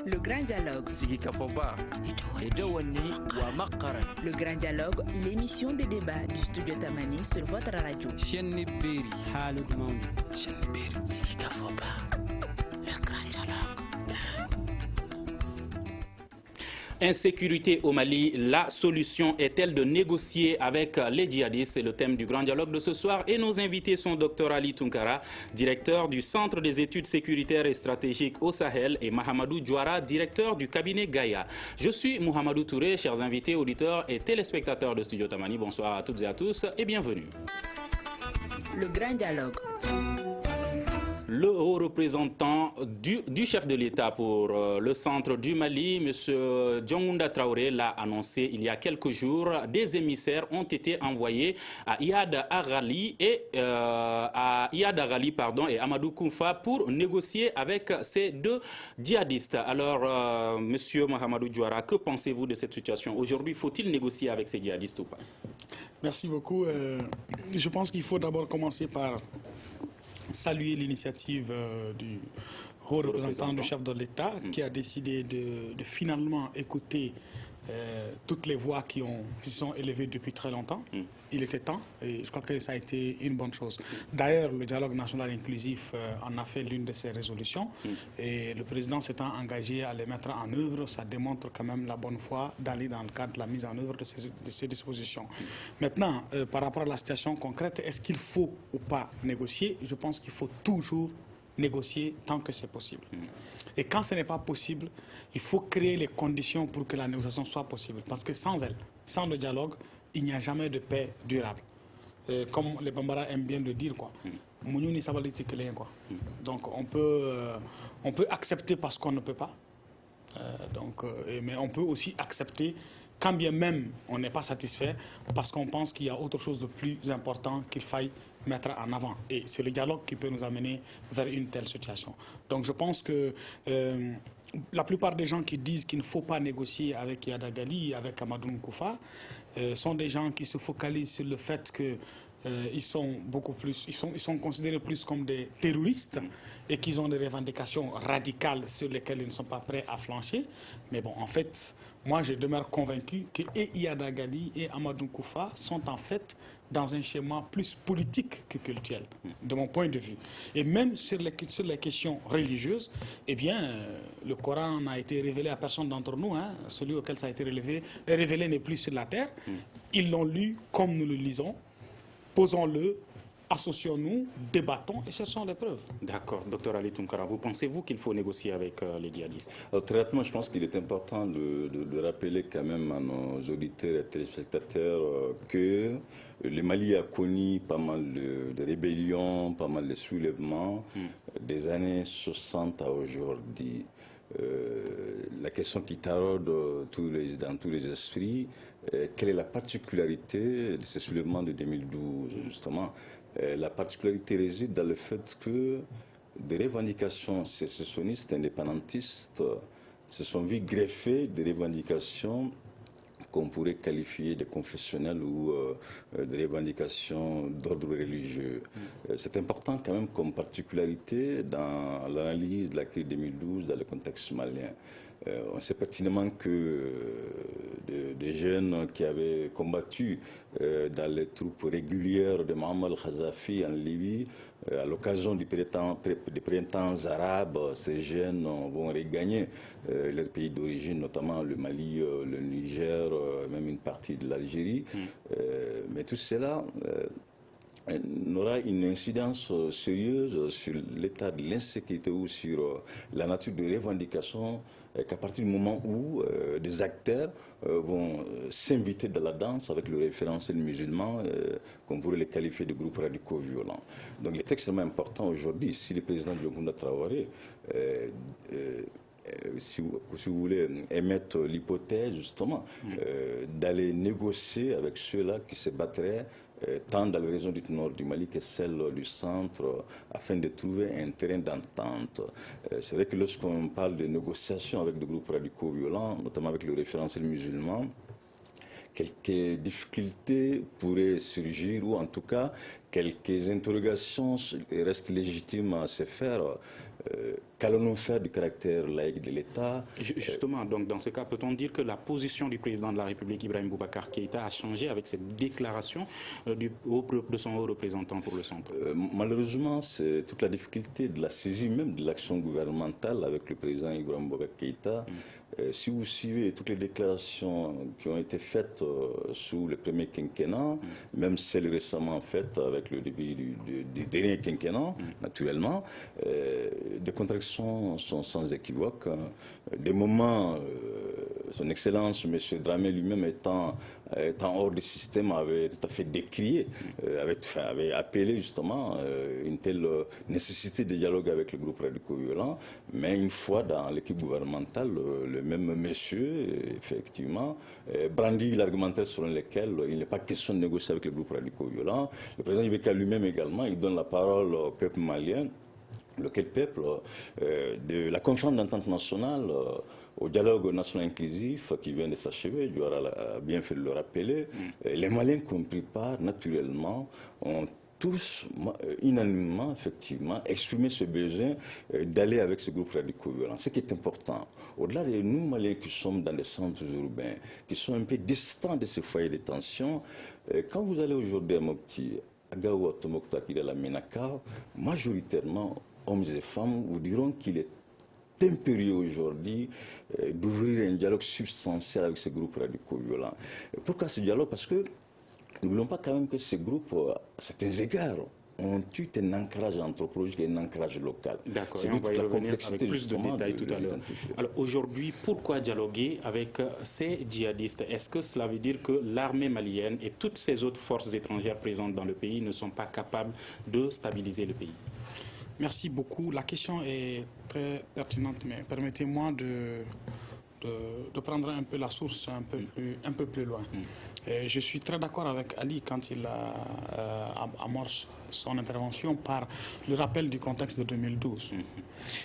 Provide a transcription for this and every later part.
Le grand dialogue. Le grand dialogue, l'émission de débat du studio Tamani sur votre radio. Le grand dialogue. Insécurité au Mali, la solution est-elle de négocier avec les djihadistes? C'est le thème du grand dialogue de ce soir et nos invités sont Dr Ali Tunkara, directeur du Centre des études sécuritaires et stratégiques au Sahel, et Mahamadou Diouara, directeur du cabinet Gaïa. Je suis Mohamedou Touré, chers invités, auditeurs et téléspectateurs de Studio Tamani. Bonsoir à toutes et à tous et bienvenue. Le grand dialogue. Le haut représentant du chef de l'État pour le centre du Mali, M. Diongounda Traoré, l'a annoncé il y a quelques jours. Des émissaires ont été envoyés à Iyad Aghali et Amadou Koufa pour négocier avec ces deux djihadistes. Alors, M. Mahamadou Diouara, que pensez-vous de cette situation? Aujourd'hui, faut-il négocier avec ces djihadistes ou pas? Merci beaucoup. Je pense qu'il faut d'abord commencer par saluer l'initiative du haut représentant du chef de l'État qui a décidé de finalement écouter toutes les voix qui se sont élevées depuis très longtemps. Il était temps et je crois que ça a été une bonne chose. D'ailleurs, le dialogue national inclusif en a fait l'une de ses résolutions et le président s'étant engagé à les mettre en œuvre, ça démontre quand même la bonne foi d'aller dans le cadre de la mise en œuvre de ces dispositions. Maintenant, par rapport à la situation concrète, est-ce qu'il faut ou pas négocier? Je pense qu'il faut toujours négocier tant que c'est possible. Et quand ce n'est pas possible, il faut créer les conditions pour que la négociation soit possible. Parce que sans elle, sans le dialogue, il n'y a jamais de paix durable. Comme les Bambara aiment bien le dire, quoi. Donc on peut accepter parce qu'on ne peut pas. Mais on peut aussi accepter quand bien même on n'est pas satisfait parce qu'on pense qu'il y a autre chose de plus important qu'il faille mettre en avant. Et c'est le dialogue qui peut nous amener vers une telle situation. Donc je pense que la plupart des gens qui disent qu'il ne faut pas négocier avec Iyad Aghali, avec Amadou Koufa, sont des gens qui se focalisent sur le fait que ils sont considérés plus comme des terroristes et qu'ils ont des revendications radicales sur lesquelles ils ne sont pas prêts à flancher. Mais bon, en fait, moi je demeure convaincu que et Iyad Aghali et Amadou Koufa sont en fait dans un schéma plus politique que culturel, de mon point de vue. Et même sur les questions religieuses, eh bien, le Coran n'a été révélé à personne d'entre nous. Celui auquel ça a été révélé n'est plus sur la terre. Ils l'ont lu comme nous le lisons. Posons-le, associons-nous, débattons et cherchons les preuves. D'accord. Docteur Ali Tunkara, vous pensez-vous qu'il faut négocier avec les djihadistes? Très rapidement, je pense qu'il est important de rappeler quand même à nos auditeurs et téléspectateurs que le Mali a connu pas mal de rébellions, pas mal de soulèvements des années 60 à aujourd'hui. La question qui taraude dans tous les esprits, quelle est la particularité de ces soulèvements de 2012, justement? La particularité réside dans le fait que des revendications sécessionnistes, indépendantistes, se sont vues greffer des revendications qu'on pourrait qualifier de confessionnelles ou de revendications d'ordre religieux. C'est important quand même comme particularité dans l'analyse de la crise 2012 dans le contexte malien. On sait pertinemment que des jeunes qui avaient combattu dans les troupes régulières de Mohamed Khazafi en Libye, à l'occasion des printemps arabes, ces jeunes vont regagner leur pays d'origine, notamment le Mali, le Niger, même une partie de l'Algérie. Mais tout cela n'aura une incidence sérieuse sur l'état de l'insécurité ou sur la nature des revendications qu'à partir du moment où des acteurs vont s'inviter dans la danse avec le référentiel musulman, qu'on pourrait les qualifier de groupes radicaux violents. Donc il est extrêmement important aujourd'hui, si le président Diongounda Traoré si vous voulez, émettre l'hypothèse justement d'aller négocier avec ceux-là qui se battraient tant dans la région du nord du Mali que celle du centre, afin de trouver un terrain d'entente. C'est vrai que lorsqu'on parle de négociations avec des groupes radicaux violents, notamment avec le référentiel musulman, quelques difficultés pourraient surgir, ou en tout cas quelques interrogations restent légitimes à se faire. Qu'allons-nous faire du caractère laïque de l'État? Justement, donc dans ce cas, peut-on dire que la position du président de la République, Ibrahim Boubacar Keïta, a changé avec cette déclaration de son haut représentant pour le centre? Malheureusement, c'est toute la difficulté de la saisie même de l'action gouvernementale avec le président Ibrahim Boubacar Keïta. Si vous suivez toutes les déclarations qui ont été faites sous le premier quinquennat, même celles récemment faites avec le début du dernier quinquennat, naturellement, des contradictions sont sans équivoque. Des moments, son Excellence, M. Dramé lui-même étant hors du système, avait tout à fait décrié, avait appelé justement une telle nécessité de dialogue avec le groupe radicaux violents, mais une fois dans l'équipe gouvernementale, le même monsieur, effectivement, brandit l'argumentaire selon lequel il n'est pas question de négocier avec le groupe radicaux violents. Le président Ibeka lui-même également, il donne la parole au peuple malien, lequel peuple, de la conférence d'entente nationale, au dialogue national inclusif qui vient de s'achever, Diouara a bien fait de le rappeler. Les Maliens qui ont pris part, naturellement, ont tous, unanimement, effectivement, exprimé ce besoin d'aller avec ce groupe radicaux violents. Ce qui est important, au-delà de nous, Maliens, qui sommes dans des centres urbains, qui sont un peu distants de ces foyers de tension, quand vous allez aujourd'hui à Mopti, à Gao, à Tomokta, qui est à la Ménaka, majoritairement, hommes et femmes vous diront qu'il est impérieux aujourd'hui d'ouvrir un dialogue substantiel avec ces groupes radicaux violents. Pourquoi ce dialogue? Parce que n'oublions pas quand même que ces groupes, à certains égards, ont eu un ancrage anthropologique et un ancrage local. D'accord, on va y revenir avec plus de détails tout à l'heure. Alors aujourd'hui, pourquoi dialoguer avec ces djihadistes? Est-ce que cela veut dire que l'armée malienne et toutes ces autres forces étrangères présentes dans le pays ne sont pas capables de stabiliser le pays? Merci beaucoup. La question est très pertinente, mais permettez-moi de prendre un peu la source un peu plus loin. Je suis très d'accord avec Ali quand il amorce son intervention par le rappel du contexte de 2012.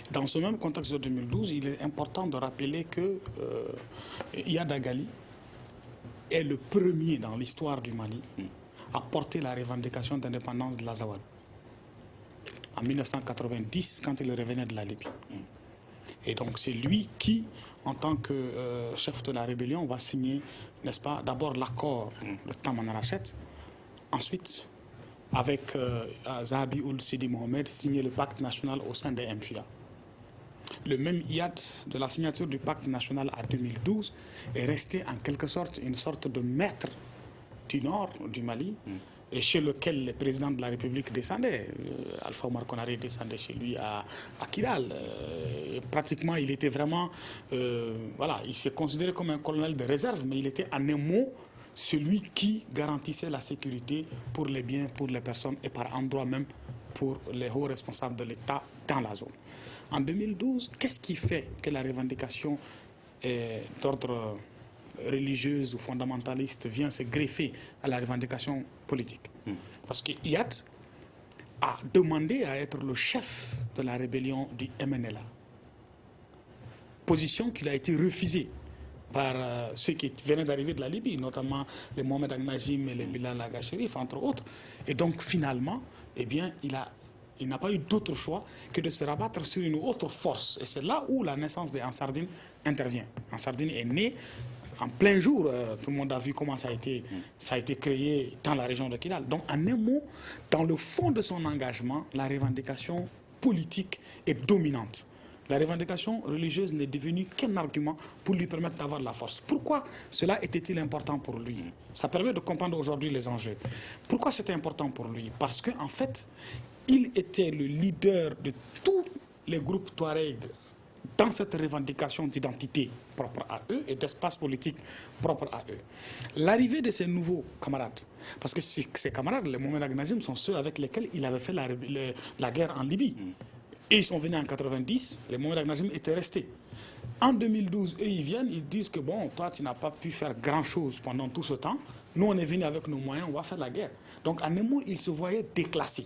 Dans ce même contexte de 2012, il est important de rappeler que Iyad Agali est le premier dans l'histoire du Mali à porter la revendication d'indépendance de l'Azawad. En 1990, quand il revenait de la Libye. Et donc c'est lui qui, en tant que chef de la rébellion, va signer, n'est-ce pas, d'abord l'accord de Tamanrachet, ensuite, avec Zahabi Ould Sidi Mohamed, signer le pacte national au sein des MFIA. Le même Iyad, de la signature du pacte national à 2012, est resté en quelque sorte une sorte de maître du nord du Mali, et chez lequel le président de la République descendait. Alpha Omar Konaré descendait chez lui à Kidal. Pratiquement, il était vraiment... voilà, il s'est considéré comme un colonel de réserve, mais il était en un mot celui qui garantissait la sécurité pour les biens, pour les personnes et par endroit même pour les hauts responsables de l'État dans la zone. En 2012, qu'est-ce qui fait que la revendication d'ordre religieuse ou fondamentaliste vient se greffer à la revendication politique? Parce que Iyad a demandé à être le chef de la rébellion du MNLA. Position qu'il a été refusée par ceux qui venaient d'arriver de la Libye, notamment les Mohamed Al-Najim et les Bilal Aga Cherif, entre autres. Et donc finalement, eh bien, il n'a pas eu d'autre choix que de se rabattre sur une autre force. Et c'est là où la naissance des Ansardine intervient. Ansardine est né en plein jour, tout le monde a vu comment ça a été créé dans la région de Kidal. Donc, en un mot, dans le fond de son engagement, la revendication politique est dominante. La revendication religieuse n'est devenue qu'un argument pour lui permettre d'avoir la force. Pourquoi cela était-il important pour lui? Ça permet de comprendre aujourd'hui les enjeux. Pourquoi c'était important pour lui? Parce qu'en fait, il était le leader de tous les groupes Touareg dans cette revendication d'identité propre à eux et d'espace politique propre à eux. L'arrivée de ces nouveaux camarades, parce que ces camarades, les Mohamed Al-Najim, sont ceux avec lesquels il avait fait la guerre en Libye. Et ils sont venus en 90, les Mohamed Al-Najim étaient restés. En 2012, eux, ils viennent, ils disent que bon, toi, tu n'as pas pu faire grand-chose pendant tout ce temps. Nous, on est venus avec nos moyens, on va faire la guerre. Donc, en un mot, il se voyait déclassé.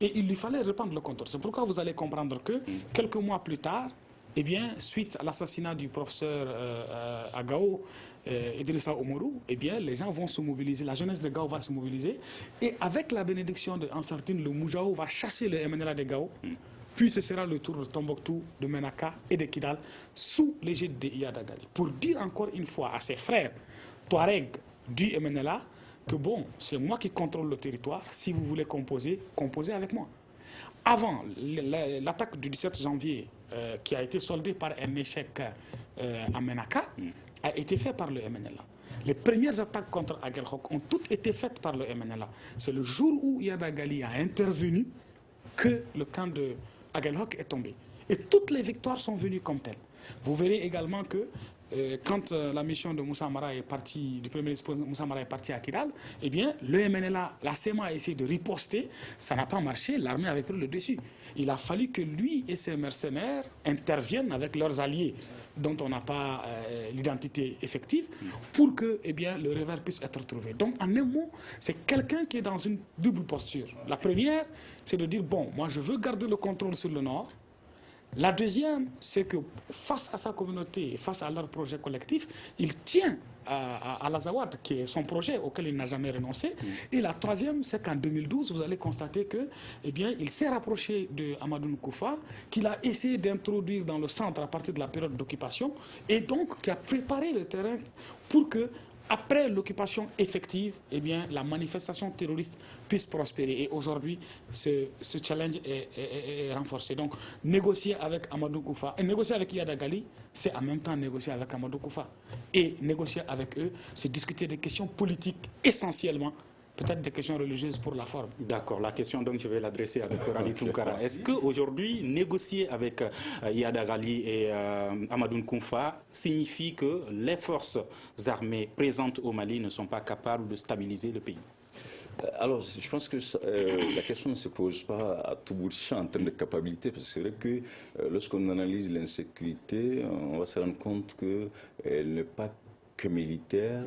Et il lui fallait reprendre le contrôle. C'est pourquoi vous allez comprendre que, quelques mois plus tard, eh bien, suite à l'assassinat du professeur à Gao, Idrissa Oumarou, eh bien, les gens vont se mobiliser, la jeunesse de Gao va se mobiliser, et avec la bénédiction de Ansardine, le Moujao va chasser le MNLA de Gao, puis ce sera le tour de Tombouctou, de Menaka et de Kidal sous l'égide de Iyad Gali. Pour dire encore une fois à ses frères Touareg du MNLA que bon, c'est moi qui contrôle le territoire, si vous voulez composer, composez avec moi. Avant l'attaque du 17 janvier, qui a été soldée par un échec à Menaka, a été faite par le MNLA. Les premières attaques contre Aguelhok ont toutes été faites par le MNLA. C'est le jour où Iyad Gali a intervenu que le camp de Aguelhok est tombé. Et toutes les victoires sont venues comme telles. Vous verrez également que quand la mission de Moussa Mara est partie, du premier ministre Moussa Mara est parti à Kidal, eh bien, le MNLA, la CEMA a essayé de riposter, ça n'a pas marché, l'armée avait pris le dessus. Il a fallu que lui et ses mercenaires interviennent avec leurs alliés, dont on n'a pas l'identité effective, pour que eh bien, le revers puisse être trouvé. Donc, en un mot, c'est quelqu'un qui est dans une double posture. La première, c'est de dire, bon, moi je veux garder le contrôle sur le nord. La deuxième, c'est que face à sa communauté, face à leur projet collectif, il tient à l'Azawad, qui est son projet auquel il n'a jamais renoncé. Et la troisième, c'est qu'en 2012, vous allez constater que, eh bien, il s'est rapproché de Amadou Nkoufa, qu'il a essayé d'introduire dans le centre à partir de la période d'occupation, et donc qui a préparé le terrain pour que, après l'occupation effective, eh bien, la manifestation terroriste puisse prospérer. Et aujourd'hui, ce challenge est renforcé. Donc, négocier avec Amadou Koufa et négocier avec Iyad Gali, c'est en même temps négocier avec Amadou Koufa. Et négocier avec eux, c'est discuter des questions politiques essentiellement, peut-être des questions religieuses pour la forme. D'accord, la question donc je vais l'adresser à Dr Ali Tounkara. Est-ce qu'aujourd'hui, négocier avec Iyad Gali et Amadou Nkoufa signifie que les forces armées présentes au Mali ne sont pas capables de stabiliser le pays? Alors, je pense que la question ne se pose pas à tout bout de champ en termes de capacité, parce que c'est vrai que lorsqu'on analyse l'insécurité, on va se rendre compte qu'elle n'est pas que militaire.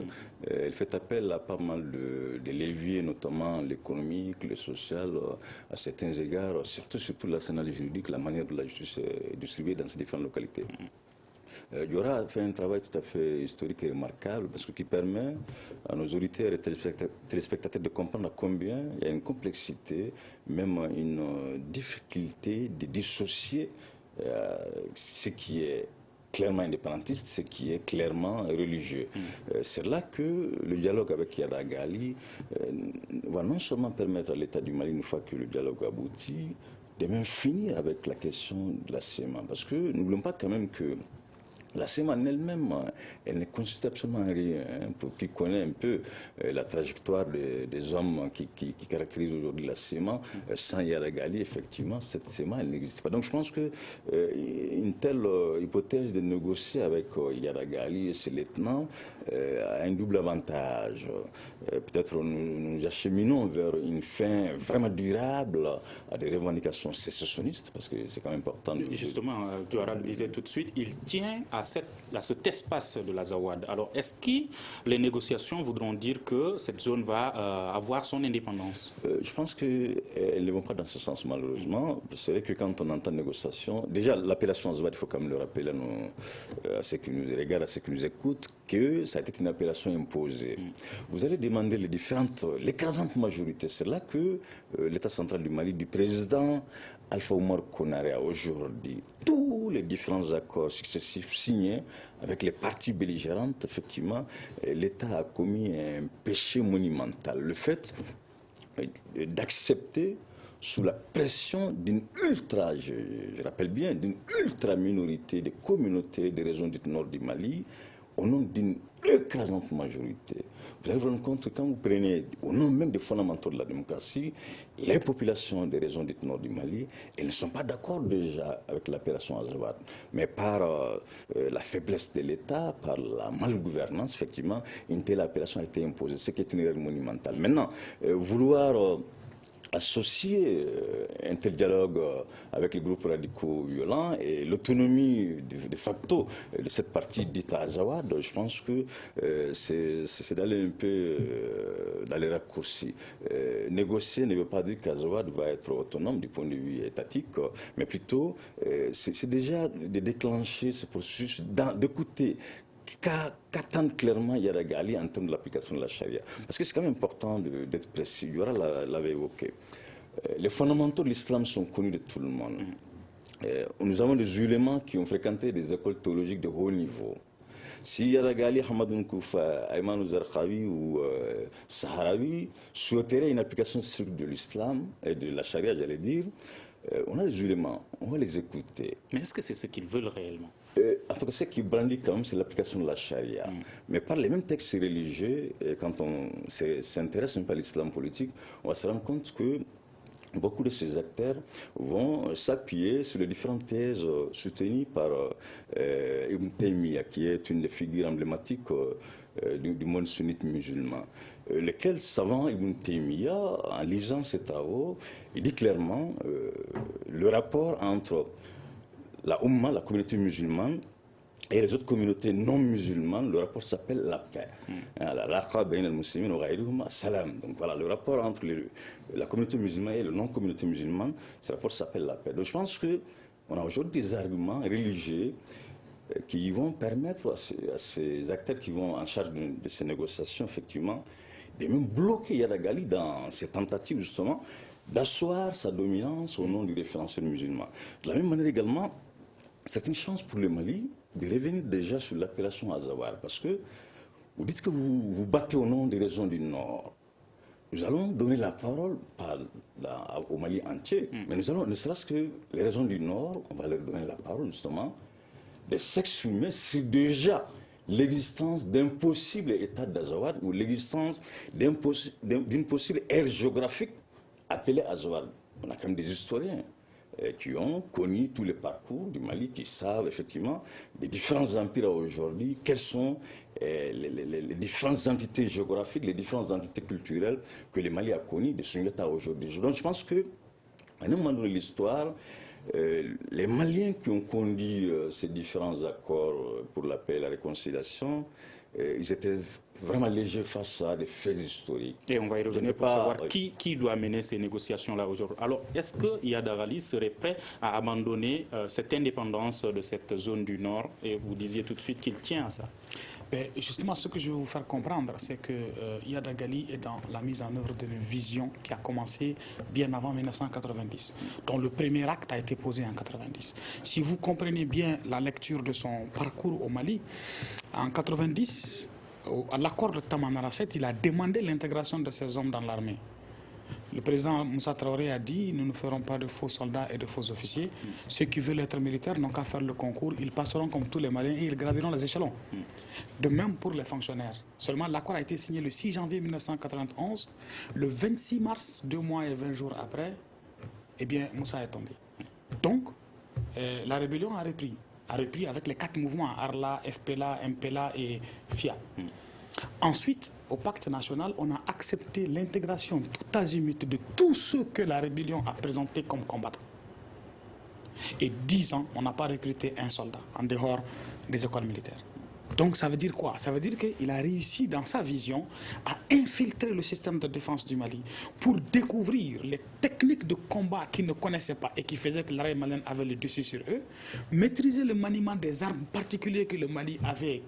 Elle fait appel à pas mal de leviers, notamment l'économique, le social, à certains égards, surtout l'arsenal juridique, la manière dont la justice est distribuée dans ces différentes localités. Diora a fait un travail tout à fait historique et remarquable parce que qui permet à nos auditeurs et téléspectateurs de comprendre à combien il y a une complexité, même une difficulté de dissocier ce qui est clairement indépendantiste, ce qui est clairement religieux. C'est là que le dialogue avec Iyad Gali va non seulement permettre à l'État du Mali, une fois que le dialogue aboutit, de même finir avec la question de la CEMA. Parce que n'oublions pas quand même que la CEMA en elle-même, elle ne constitue absolument rien. Pour qui connaît un peu la trajectoire des hommes qui caractérisent aujourd'hui la CEMA, sans Iyad Gali, effectivement, cette CEMA, elle n'existe pas. Donc je pense qu'une telle hypothèse de négocier avec Iyad Gali et ses lieutenants a un double avantage. Peut-être nous acheminons vers une fin vraiment durable à des revendications sécessionnistes, parce que c'est quand même important. Justement, Touara le disait tout de suite, il tient à cet espace de l'Azawad. Alors, est-ce que les négociations voudront dire que cette zone va avoir son indépendance? Je pense qu'elles ne vont pas dans ce sens, malheureusement. C'est vrai que quand on entend négociation, déjà l'appellation Azawad, il faut quand même le rappeler à ceux qui nous regardent, à ceux qui nous écoutent, que ça a été une appellation imposée. Vous allez demander l'écrasante majorité. C'est là que l'État central du Mali, du président Alpha Oumar Konaré, a aujourd'hui tous les différents accords successifs signés avec les parties belligérantes. Effectivement, l'État a commis un péché monumental. Le fait d'accepter sous la pression d'une ultra, je rappelle bien, d'une ultra minorité des communautés des régions du nord du Mali, au nom d'une écrasante majorité. Vous allez vous rendre compte que quand vous prenez, au nom même des fondamentaux de la démocratie, les populations des régions du nord du Mali, elles ne sont pas d'accord déjà avec l'appellation Azawad. Mais par la faiblesse de l'État, par la malgouvernance, effectivement, une telle appellation a été imposée, ce qui est une erreur monumentale. Maintenant, vouloir associer un tel dialogue avec les groupes radicaux violents et l'autonomie de facto de cette partie dite Azawad, je pense que c'est d'aller un peu dans les raccourcis. Négocier ne veut pas dire qu'Azawad va être autonome du point de vue étatique, mais plutôt c'est déjà de déclencher ce processus d'écouter qu'attendent clairement Iyad Gali en termes de l'application de la charia. Parce que c'est quand même important d'être précis. Diora l'avait évoqué. Les fondamentaux de l'islam sont connus de tout le monde. nous avons des ulémas qui ont fréquenté des écoles théologiques de haut niveau. Si Yadagali, Hamadou Koufa, Aymanou Zarqawi ou Saharawi souhaiteraient une application stricte de l'islam et de la charia, j'allais dire, on a des ulémas, on va les écouter. Mais est-ce que c'est ce qu'ils veulent réellement? En tout cas, ce qui brandit quand même, c'est l'application de la charia. Mais par les mêmes textes religieux, quand on s'intéresse un peu à l'islam politique, on va se rendre compte que beaucoup de ces acteurs vont s'appuyer sur les différentes thèses soutenues par Ibn Taymiyyah, qui est une des figures emblématiques du monde sunnite musulman. Lequel savant Ibn Taymiyyah, en lisant ses travaux, il dit clairement le rapport entre la Ummah, la communauté musulmane, et les autres communautés non musulmanes, le rapport s'appelle la paix. Donc voilà, le rapport entre la communauté musulmane et la non-communauté musulmane, ce rapport s'appelle la paix. Donc je pense qu'on a aujourd'hui des arguments religieux qui vont permettre à ces acteurs qui vont en charge de ces négociations, effectivement, de même bloquer Yadagali dans ces tentatives, justement, d'asseoir sa dominance au nom du référentiel musulman. De la même manière également, c'est une chance pour le Mali de revenir déjà sur l'appellation Azawad, parce que vous dites que vous vous battez au nom des régions du Nord. Nous allons donner la parole au Mali entier, mais nous allons, ne serait-ce que les régions du Nord, on va leur donner la parole justement, de s'exprimer sur déjà l'existence d'un possible état d'Azawad ou l'existence d'une possible aire géographique appelée Azawad. On a quand même des historiens qui ont connu tous les parcours du Mali, qui savent effectivement les différents empires aujourd'hui, quelles sont les différentes entités géographiques, les différentes entités culturelles que le Mali a connues de son état aujourd'hui. Donc je pense qu'à un moment donné de l'histoire, les Maliens qui ont conduit ces différents accords pour la paix et la réconciliation, ils étaient vraiment légers face à des faits historiques. Et on va y revenir pour savoir qui doit mener ces négociations-là aujourd'hui. Alors, est-ce que Iyad Agali serait prêt à abandonner cette indépendance de cette zone du Nord? Et vous disiez tout de suite qu'il tient à ça. Ben, justement, ce que je veux vous faire comprendre, c'est que Iyad Agali est dans la mise en œuvre d'une vision qui a commencé bien avant 1990, dont le premier acte a été posé en 1990. Si vous comprenez bien la lecture de son parcours au Mali, en 1990, à l'accord de Tamanrasset, il a demandé l'intégration de ces hommes dans l'armée. Le président Moussa Traoré a dit « Nous ne ferons pas de faux soldats et de faux officiers. Ceux qui veulent être militaires n'ont qu'à faire le concours. Ils passeront comme tous les Maliens et ils graviront les échelons. » De même pour les fonctionnaires. Seulement, l'accord a été signé le 6 janvier 1991. Le 26 mars, 2 mois et 20 jours après, eh bien, Moussa est tombé. Donc, la rébellion a repris avec les 4 mouvements, Arla, FPLA, MPLA et FIA. Ensuite, au pacte national, on a accepté l'intégration tout azimut de tous ceux que la rébellion a présentés comme combattants. Et 10 ans, on n'a pas recruté un soldat en dehors des écoles militaires. Donc ça veut dire quoi? Ça veut dire qu'il a réussi dans sa vision à infiltrer le système de défense du Mali pour découvrir les techniques de combat qu'ils ne connaissaient pas et qui faisaient que l'armée malienne avait le dessus sur eux, maîtriser le maniement des armes particulières que le Mali avait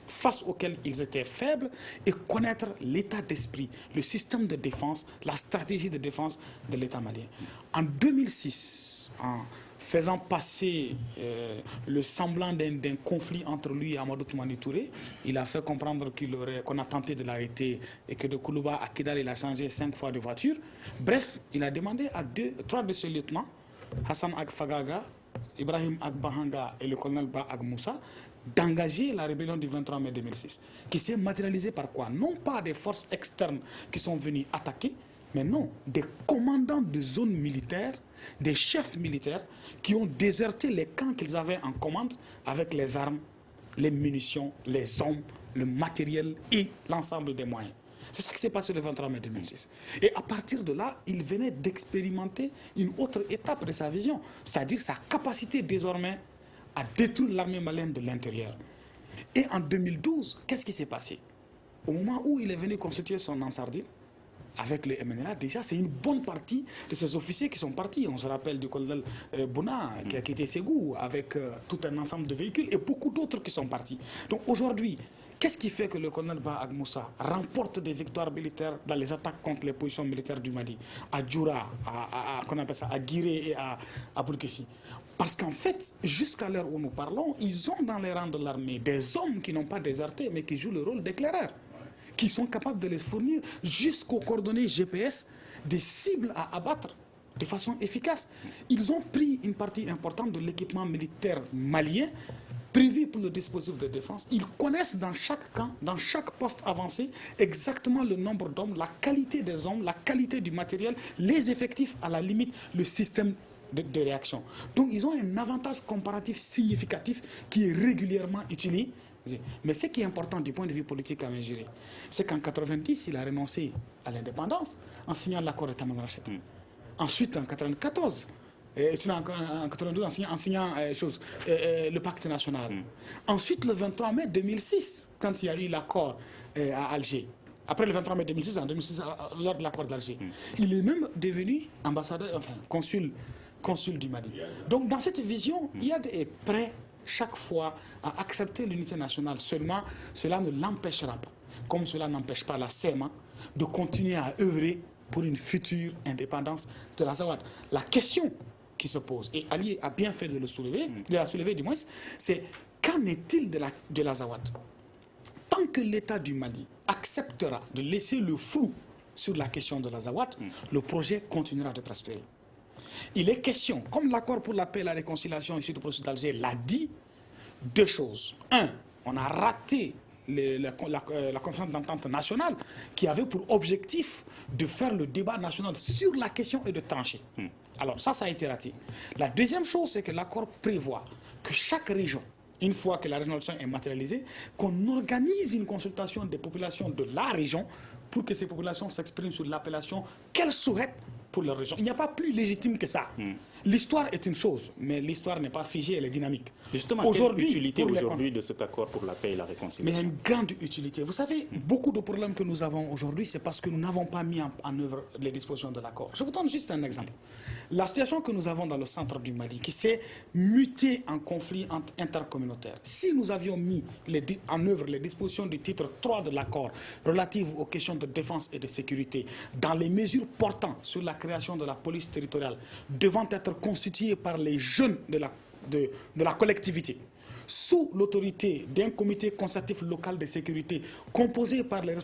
face auxquels ils étaient faibles et connaître l'état d'esprit, le système de défense, la stratégie de défense de l'État malien. En 2006, en faisant passer le semblant d'un conflit entre lui et Amadou Toumani Touré, il a fait comprendre qu'on a tenté de l'arrêter et que de Koulouba à Kidal, il a changé 5 fois de voiture. Bref, il a demandé à 3 de ses lieutenants, Hassan Ag Fagaga, Ibrahim Ag Bahanga et le colonel Ba Ag Moussa, d'engager la rébellion du 23 mai 2006, qui s'est matérialisée par quoi? Non pas des forces externes qui sont venues attaquer, mais non, des commandants de zones militaires, des chefs militaires qui ont déserté les camps qu'ils avaient en commande avec les armes, les munitions, les hommes, le matériel et l'ensemble des moyens. C'est ça qui s'est passé le 23 mai 2006. Et à partir de là, il venait d'expérimenter une autre étape de sa vision, c'est-à-dire sa capacité désormais à détruire l'armée malienne de l'intérieur. Et en 2012, qu'est-ce qui s'est passé? Au moment où il est venu constituer son Ansardine, avec le MNLA, déjà, c'est une bonne partie de ces officiers qui sont partis. On se rappelle du colonel Bouna, qui a quitté Ségou, avec tout un ensemble de véhicules, et beaucoup d'autres qui sont partis. Donc aujourd'hui, Qu'est-ce qui fait que le colonel Ba Agmoussa remporte des victoires militaires dans les attaques contre les positions militaires du Mali, à Djoura, qu'on appelle ça, à Guiré et à Bourkessi? Parce qu'en fait, jusqu'à l'heure où nous parlons, ils ont dans les rangs de l'armée des hommes qui n'ont pas déserté, mais qui jouent le rôle d'éclaireurs, qui sont capables de les fournir jusqu'aux coordonnées GPS des cibles à abattre de façon efficace. Ils ont pris une partie importante de l'équipement militaire malien prévu pour le dispositif de défense. Ils connaissent dans chaque camp, dans chaque poste avancé, exactement le nombre d'hommes, la qualité des hommes, la qualité du matériel, les effectifs, à la limite, le système de réaction. Donc ils ont un avantage comparatif significatif qui est régulièrement utilisé. Mais ce qui est important du point de vue politique à mesurer, c'est qu'en 1990, il a renoncé à l'indépendance en signant l'accord de Taman Rachet. Ensuite, en 1994, en 92, en signant le pacte national. Ensuite, le 23 mai 2006, quand il y a eu l'accord à Alger. Après le 23 mai 2006, en 2006, lors de l'accord d'Alger, il est même devenu ambassadeur, enfin, consul du Mali. Donc, dans cette vision, il y a des prêts chaque fois à accepter l'unité nationale. Seulement, cela ne l'empêchera pas, comme cela n'empêche pas la CEMA, de continuer à œuvrer pour une future indépendance de l'Azawad. La question qui se pose, et Ali a bien fait de la soulever du moins, c'est qu'en est-il de l'Azawad? Tant que l'État du Mali acceptera de laisser le flou sur la question de l'Azawad, le projet continuera de prospérer. Il est question, comme l'accord pour la paix et la réconciliation issu du processus d'Alger l'a dit, deux choses. Un, on a raté la conférence d'entente nationale qui avait pour objectif de faire le débat national sur la question et de trancher. Alors ça a été raté. La deuxième chose, c'est que l'accord prévoit que chaque région, une fois que la résolution est matérialisée, qu'on organise une consultation des populations de la région pour que ces populations s'expriment sur l'appellation qu'elles souhaitent pour leur région. Il n'y a pas plus légitime que ça. L'histoire est une chose, mais l'histoire n'est pas figée, elle est dynamique. Justement, quelle utilité aujourd'hui de cet accord pour la paix et la réconciliation? Mais une grande utilité. Vous savez, beaucoup de problèmes que nous avons aujourd'hui, c'est parce que nous n'avons pas mis en œuvre les dispositions de l'accord. Je vous donne juste un exemple. La situation que nous avons dans le centre du Mali, qui s'est mutée en conflit intercommunautaire, si nous avions mis en œuvre les dispositions du titre 3 de l'accord relatives aux questions de défense et de sécurité, dans les mesures portant sur la création de la police territoriale, devant être constituée par les jeunes de la collectivité, sous l'autorité d'un comité consultatif local de sécurité composé par les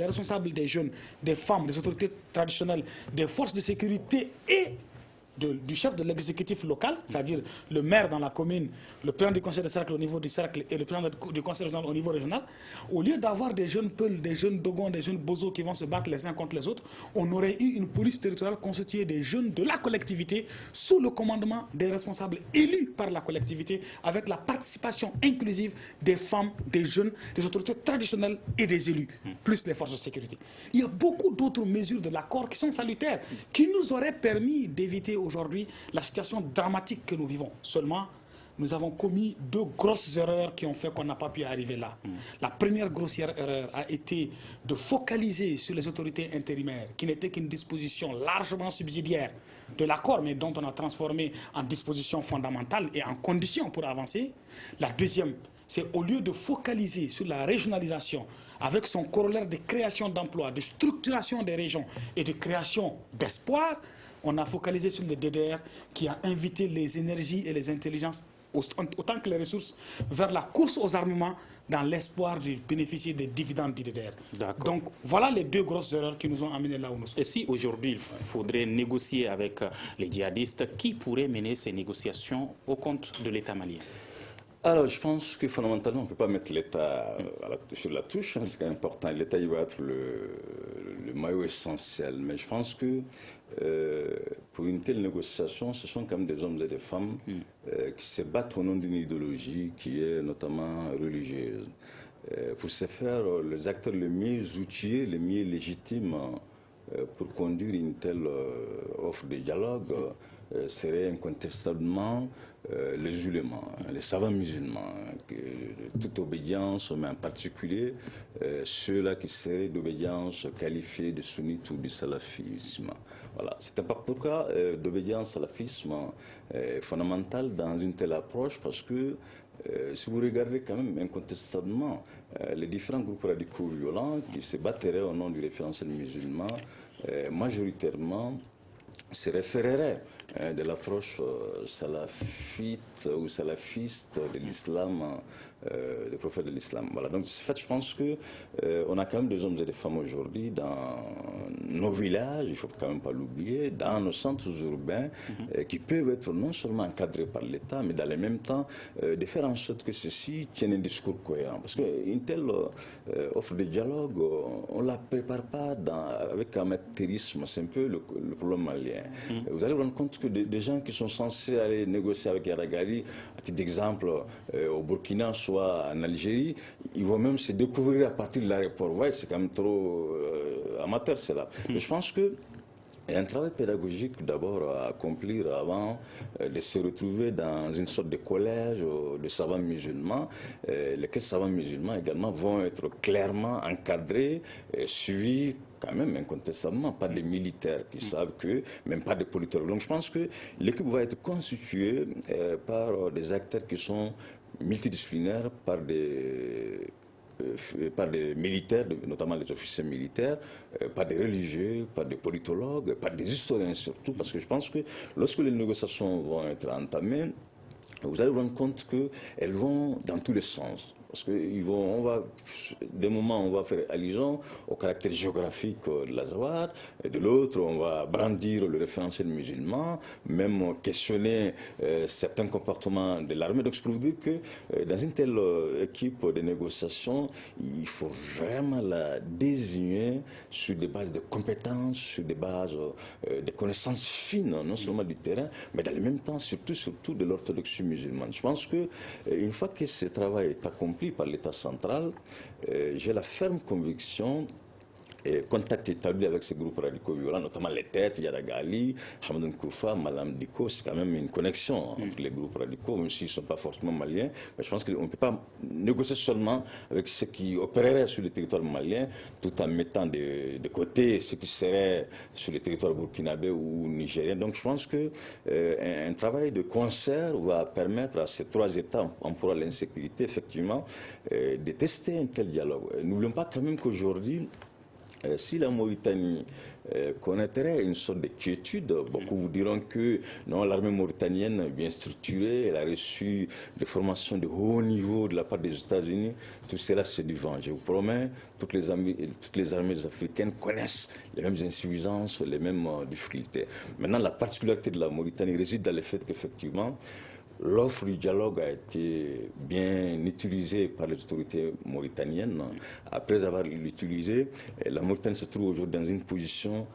responsables des jeunes, des femmes, des autorités traditionnelles, des forces de sécurité et du chef de l'exécutif local, c'est-à-dire le maire dans la commune, le président du conseil de cercle au niveau du cercle et le président du conseil régional au niveau régional, au lieu d'avoir des jeunes Peuls, des jeunes Dogons, des jeunes Bozos qui vont se battre les uns contre les autres, on aurait eu une police territoriale constituée des jeunes de la collectivité sous le commandement des responsables élus par la collectivité avec la participation inclusive des femmes, des jeunes, des autorités traditionnelles et des élus, plus les forces de sécurité. Il y a beaucoup d'autres mesures de l'accord qui sont salutaires, qui nous auraient permis d'éviter aujourd'hui la situation dramatique que nous vivons. Seulement, nous avons commis deux grosses erreurs qui ont fait qu'on n'a pas pu arriver là. La première grossière erreur a été de focaliser sur les autorités intérimaires, qui n'étaient qu'une disposition largement subsidiaire de l'accord, mais dont on a transformé en disposition fondamentale et en condition pour avancer. La deuxième, c'est au lieu de focaliser sur la régionalisation, avec son corollaire de création d'emplois, de structuration des régions et de création d'espoir, on a focalisé sur le DDR qui a invité les énergies et les intelligences, autant que les ressources, vers la course aux armements dans l'espoir de bénéficier des dividendes du DDR. Donc voilà les deux grosses erreurs qui nous ont amenés là où nous sommes. Et si aujourd'hui il faudrait négocier avec les djihadistes, qui pourrait mener ces négociations au compte de l'État malien? Alors, je pense que fondamentalement, on ne peut pas mettre l'État sur la touche, hein, c'est important. L'État, il va être le maillot essentiel. Mais je pense que pour une telle négociation, ce sont quand même des hommes et des femmes qui se battent au nom d'une idéologie qui est notamment religieuse. Pour ce faire, les acteurs les mieux outillés, les mieux légitimes pour conduire une telle offre de dialogue seraient incontestablement les musulmans, les savants musulmans, de toute obédience, mais en particulier ceux-là qui seraient d'obédience qualifiée de sunnite ou de salafisme. Voilà. C'est pourquoi d'obédience salafisme est fondamentale dans une telle approche, parce que si vous regardez quand même incontestablement les différents groupes radicaux violents qui se battraient au nom du référentiel musulman, majoritairement se référeraient de l'approche salafite ou salafiste de l'islam, des prophètes de l'islam. Voilà. Donc, en fait, je pense que on a quand même des hommes et des femmes aujourd'hui dans nos villages, il ne faut quand même pas l'oublier, dans nos centres urbains, qui peuvent être non seulement encadrés par l'État, mais dans le même temps, de faire en sorte que ceux-ci tiennent un discours cohérent. Parce qu'une telle offre de dialogue, on ne la prépare pas avec amateurisme. C'est un peu le problème malien. Vous allez vous rendre compte que des gens qui sont censés aller négocier avec Yaragali, à titre d'exemple, au Burkina, soit en Algérie, ils vont même se découvrir à partir de l'aéroport. Vous voyez, c'est quand même trop amateur, cela. Mais je pense que il y a un travail pédagogique d'abord à accomplir avant de se retrouver dans une sorte de collège de savants musulmans, lesquels savants musulmans également vont être clairement encadrés, suivis quand même incontestablement par des militaires qui savent que, même pas des politologues. Donc je pense que l'équipe va être constituée par des acteurs qui sont multidisciplinaires, par des militaires, notamment les officiers militaires, par des religieux, par des politologues, par des historiens surtout, parce que je pense que lorsque les négociations vont être entamées, vous allez vous rendre compte qu'elles vont dans tous les sens. Parce que des moments, on va faire allusion au caractère géographique de l'Azawad, et de l'autre, on va brandir le référentiel musulman, même questionner certains comportements de l'armée. Donc, je peux vous dire que dans une telle équipe de négociation, il faut vraiment la désigner sur des bases de compétences, sur des bases de connaissances fines, non seulement du terrain, mais dans le même temps, surtout de l'orthodoxie musulmane. Je pense qu'une fois que ce travail est accompli par l'État central, j'ai la ferme conviction et contact établi avec ces groupes radicaux violents, notamment les têtes, Yaragali, Hamadoun Koufa, Malam Diko, c'est quand même une connexion entre les groupes radicaux, même s'ils ne sont pas forcément maliens. Mais je pense qu'on ne peut pas négocier seulement avec ceux qui opéreraient sur le territoire malien, tout en mettant de côté ceux qui seraient sur le territoire burkinabé ou nigérien. Donc je pense qu'un travail de concert va permettre à ces trois États, en pour l'insécurité, effectivement, de tester un tel dialogue. N'oublions pas quand même qu'aujourd'hui, si la Mauritanie connaîtrait une sorte de quiétude, beaucoup vous diront que non, l'armée mauritanienne est bien structurée, elle a reçu des formations de haut niveau de la part des États-Unis. Tout cela, c'est du vent. Je vous promets, toutes les armées africaines connaissent les mêmes insuffisances, les mêmes difficultés. Maintenant, la particularité de la Mauritanie réside dans le fait qu'effectivement, l'offre du dialogue a été bien utilisée par les autorités mauritaniennes. Après avoir l'utilisé, la Mauritanie se trouve aujourd'hui dans une position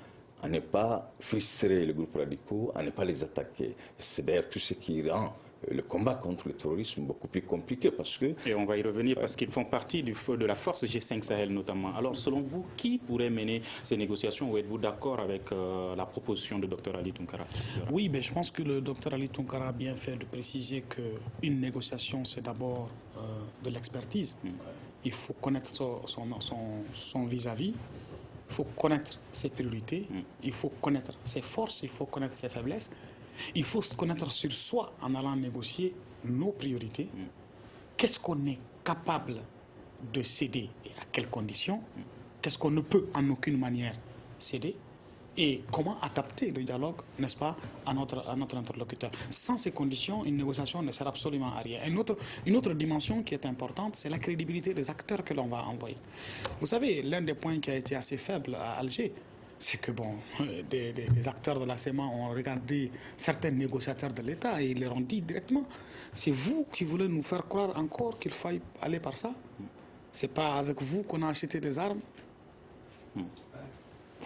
à ne pas frustrer les groupes radicaux, à ne pas les attaquer. C'est d'ailleurs tout ce qui rend le combat contre le terrorisme beaucoup plus compliqué parce que... Et on va y revenir parce qu'ils font partie de la force G5 Sahel notamment. Alors selon vous, qui pourrait mener ces négociations ou êtes-vous d'accord avec la proposition de Dr Ali Tounkara? Oui, mais je pense que le Dr Ali Tounkara a bien fait de préciser qu'une négociation, c'est d'abord de l'expertise. Il faut connaître son vis-à-vis, il faut connaître ses priorités, il faut connaître ses forces, il faut connaître ses faiblesses. Il faut se connaître sur soi en allant négocier nos priorités. Qu'est-ce qu'on est capable de céder et à quelles conditions? Qu'est-ce qu'on ne peut en aucune manière céder? Et comment adapter le dialogue, n'est-ce pas, à notre interlocuteur? Sans ces conditions, une négociation ne sert absolument à rien. Une autre dimension qui est importante, c'est la crédibilité des acteurs que l'on va envoyer. Vous savez, l'un des points qui a été assez faible à Alger, c'est que des acteurs de la CEMA ont regardé certains négociateurs de l'État et ils leur ont dit directement, c'est vous qui voulez nous faire croire encore qu'il faille aller par ça? C'est pas avec vous qu'on a acheté des armes? Vous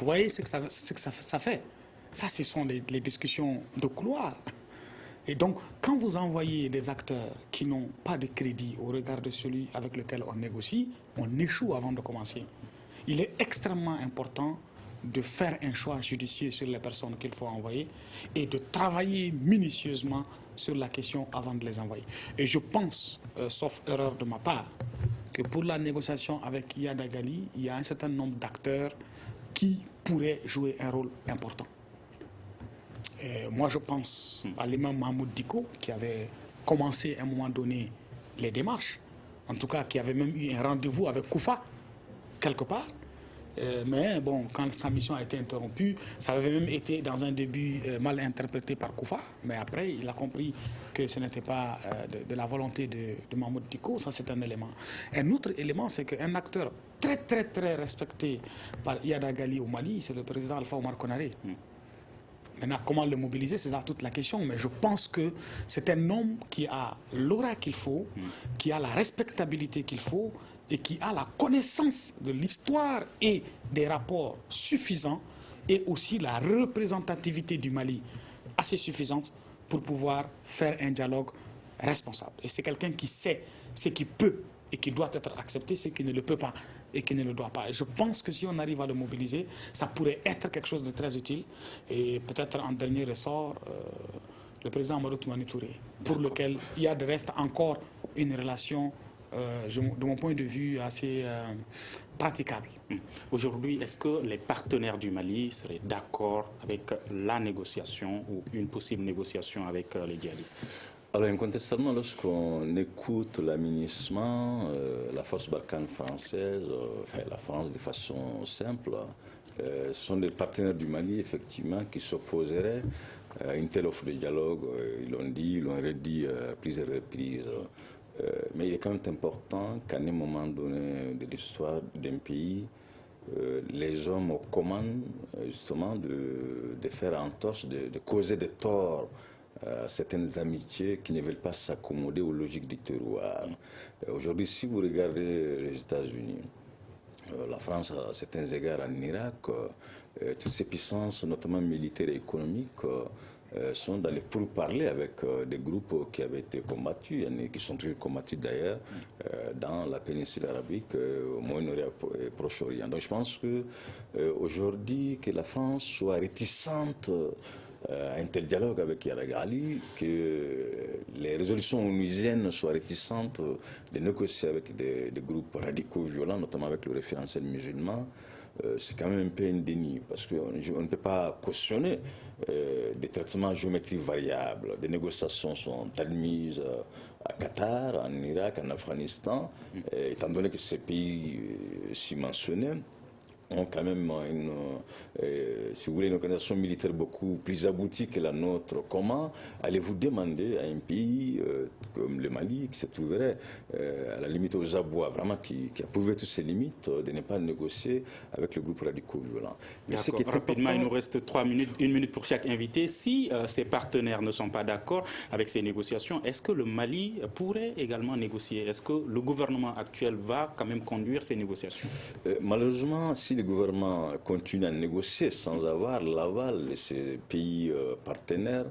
voyez ce que ça fait? Ça, ce sont les discussions de couloir. Et donc, quand vous envoyez des acteurs qui n'ont pas de crédit au regard de celui avec lequel on négocie, on échoue avant de commencer. Il est extrêmement important de faire un choix judicieux sur les personnes qu'il faut envoyer et de travailler minutieusement sur la question avant de les envoyer. Et je pense, sauf erreur de ma part, que pour la négociation avec Yadagali, il y a un certain nombre d'acteurs qui pourraient jouer un rôle important. Et moi, je pense à l'imam Mahmoud Diko, qui avait commencé à un moment donné les démarches. En tout cas, qui avait même eu un rendez-vous avec Koufa, quelque part. Mais bon, quand sa mission a été interrompue, ça avait même été dans un début mal interprété par Koufa, mais après il a compris que ce n'était pas de la volonté de Mahmoud Dicko, ça c'est un élément. Un autre élément, c'est qu'un acteur très très très respecté par Iyad Gali au Mali, c'est le président Alpha Omar Konaré. Maintenant, comment le mobiliser, c'est là toute la question, mais je pense que c'est un homme qui a l'aura qu'il faut, qui a la respectabilité qu'il faut, et qui a la connaissance de l'histoire et des rapports suffisants et aussi la représentativité du Mali assez suffisante pour pouvoir faire un dialogue responsable. Et c'est quelqu'un qui sait ce qui peut et qui doit être accepté, ce qui ne le peut pas et qui ne le doit pas. Et je pense que si on arrive à le mobiliser, ça pourrait être quelque chose de très utile. Et peut-être en dernier ressort, le président Amadou Toumani Touré, pour lequel il y a de reste encore une relation de mon point de vue, assez praticable. Aujourd'hui, est-ce que les partenaires du Mali seraient d'accord avec la négociation ou une possible négociation avec les djihadistes? Alors, incontestablement, lorsqu'on écoute l'aménagement, la force Barkhane française, la France de façon simple, ce sont des partenaires du Mali, effectivement, qui s'opposeraient à une telle offre de dialogue. Ils l'ont dit, ils l'ont redit à plusieurs reprises. Mais il est quand même important qu'à un moment donné de l'histoire d'un pays, les hommes aux commandes, justement, de faire entorse, de causer des torts à certaines amitiés qui ne veulent pas s'accommoder aux logiques du terroir. Aujourd'hui, si vous regardez les États-Unis, la France à certains égards en Irak, toutes ces puissances, notamment militaires et économiques, sont dans les pourparlers avec des groupes qui avaient été combattus, qui sont toujours combattus d'ailleurs dans la péninsule arabique, au Moyen-Orient et Proche-Orient. Donc je pense qu'aujourd'hui, que la France soit réticente à un tel dialogue avec Iyad Gali, que les résolutions onusiennes soient réticentes de négocier avec des groupes radicaux violents, notamment avec le référentiel musulman, c'est quand même un peu un déni, parce qu'on ne peut pas cautionner des traitements géométriques variables. Des négociations sont admises à Qatar, en Irak, en Afghanistan, étant donné que ces pays si mentionnés ont quand même si vous voulez, une organisation militaire beaucoup plus aboutie que la nôtre. Comment allez-vous demander à un pays comme le Mali, qui se trouverait à la limite aux abois, vraiment qui a prouvé toutes ses limites, de ne pas négocier avec le groupe radicaux violent? Rapidement, il nous reste 3 minutes, 1 minute pour chaque invité. Si ces partenaires ne sont pas d'accord avec ces négociations, est-ce que le Mali pourrait également négocier? Est-ce que le gouvernement actuel va quand même conduire ces négociations? Malheureusement, si le gouvernement continue à négocier sans avoir l'aval de ces pays partenaires,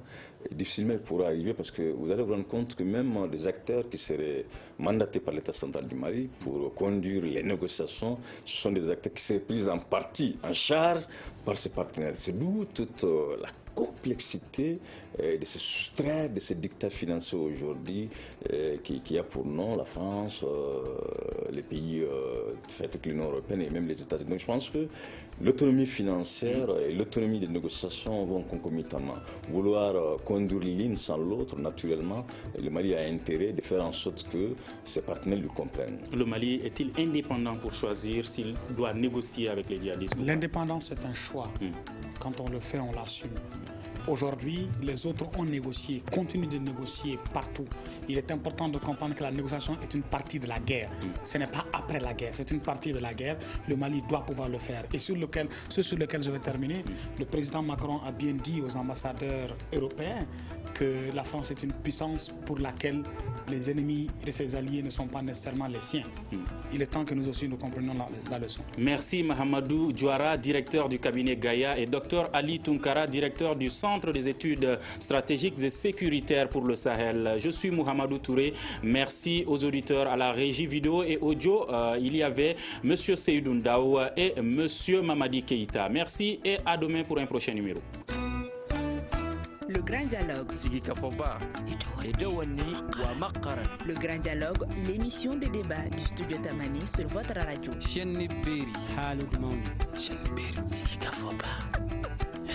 difficilement il pourra arriver, parce que vous allez vous rendre compte que même des acteurs qui seraient mandatés par l'État central du Mali pour conduire les négociations, ce sont des acteurs qui seraient pris en partie en charge par ces partenaires. C'est d'où toute la complexité de se soustraire de ces dictats financiers aujourd'hui qu'il y a pour nous, la France, les pays de l'Union européenne et même les États-Unis. Donc je pense que l'autonomie financière et l'autonomie des négociations vont concomitamment. Vouloir conduire l'une sans l'autre, naturellement, le Mali a intérêt de faire en sorte que ses partenaires le comprennent. Le Mali est-il indépendant pour choisir s'il doit négocier avec les djihadistes? L'indépendance est un choix. Quand on le fait, on l'assume. Aujourd'hui, les autres ont négocié, continuent de négocier partout. Il est important de comprendre que la négociation est une partie de la guerre. Ce n'est pas après la guerre, c'est une partie de la guerre. Le Mali doit pouvoir le faire. Et ce sur lequel je vais terminer, le président Macron a bien dit aux ambassadeurs européens que la France est une puissance pour laquelle les ennemis de ses alliés ne sont pas nécessairement les siens. Il est temps que nous aussi nous comprenions la leçon. Merci Mahamadou Diouara, directeur du cabinet Gaïa, et Dr Ali Tounkara, directeur du Centre des études stratégiques et sécuritaires pour le Sahel. Je suis Mohamedou Touré. Merci aux auditeurs. À la régie vidéo et audio, il y avait M. Seydou Ndaou et M. Mamadi Keïta. Merci et à demain pour un prochain numéro. Le Grand Dialogue. Le Grand Dialogue, l'émission des débats du studio Tamani sur votre radio. Le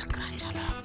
Grand Dialogue.